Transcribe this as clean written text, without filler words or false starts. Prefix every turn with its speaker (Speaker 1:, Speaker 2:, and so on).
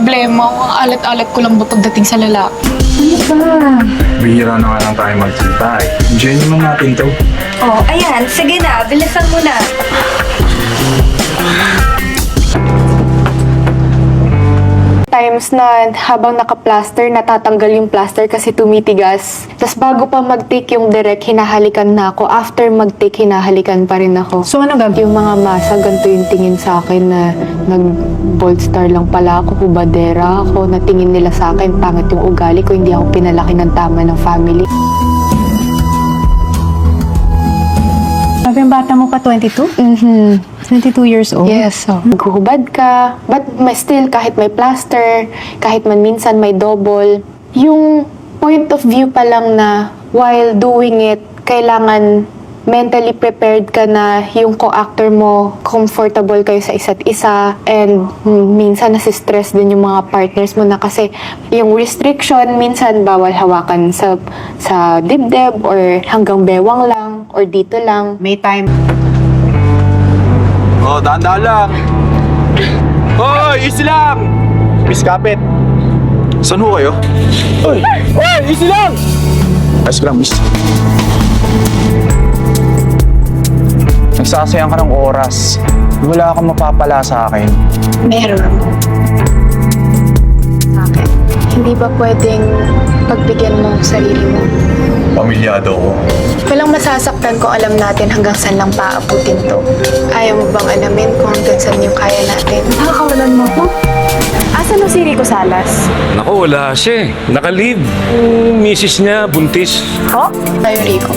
Speaker 1: problema. Ang alat-alat ko lang ba pagdating sa lalaki?
Speaker 2: Bihira na nga lang tayo magsalita eh. Enjoy naman natin to.
Speaker 3: Oh, ayan. Sige na, bilisan mo na.
Speaker 4: Times na habang naka-plaster, natatanggal yung plaster kasi tumitigas. Tapos bago pa mag-take yung direct, hinahalikan na ako. After mag-take, hinahalikan pa rin ako.
Speaker 5: So, ano gagawin?
Speaker 4: Yung mga masa, ganito yung tingin sa akin na nag-bold star lang pala ako, hubadera ako, natingin nila sa akin, pangit yung ugali ko, hindi ako pinalaki ng tama ng family.
Speaker 5: Sabi yung bata mo pa 22? 22 years old?
Speaker 4: Yes, so. Maghuhubad ka, but still, kahit may plaster, kahit man minsan may double, yung point of view pa lang na while doing it, kailangan mentally prepared ka na yung co-actor mo, comfortable kayo sa isa't isa, and minsan nasistress din yung mga partners mo na kasi yung restriction, minsan bawal hawakan sa dibdib or hanggang bewang lang or dito lang.
Speaker 5: May time.
Speaker 2: Oh, dahan-dahan lang. Hoy, easy lang! Miss Kapit. Saan ho kayo? Hoy! Hoy, easy lang! Ayos lang, miss. Nagsasayang ka ng oras. Wala kang mapapala sa akin.
Speaker 4: Meron. Bakit? Hindi ba pwedeng pagbigyan mo ang sarili mo?
Speaker 2: Pamilyado ko.
Speaker 4: Walang masasaktan kung alam natin hanggang saan lang paabutin to. Ayaw mo bang alamin kung hanggang saan yung kaya natin?
Speaker 5: Nakakawalan mo ako? Asan na si Rico Salas?
Speaker 6: Naku, wala siya eh. Naka-leave. Yung misis niya, buntis.
Speaker 4: Tayo, Rico.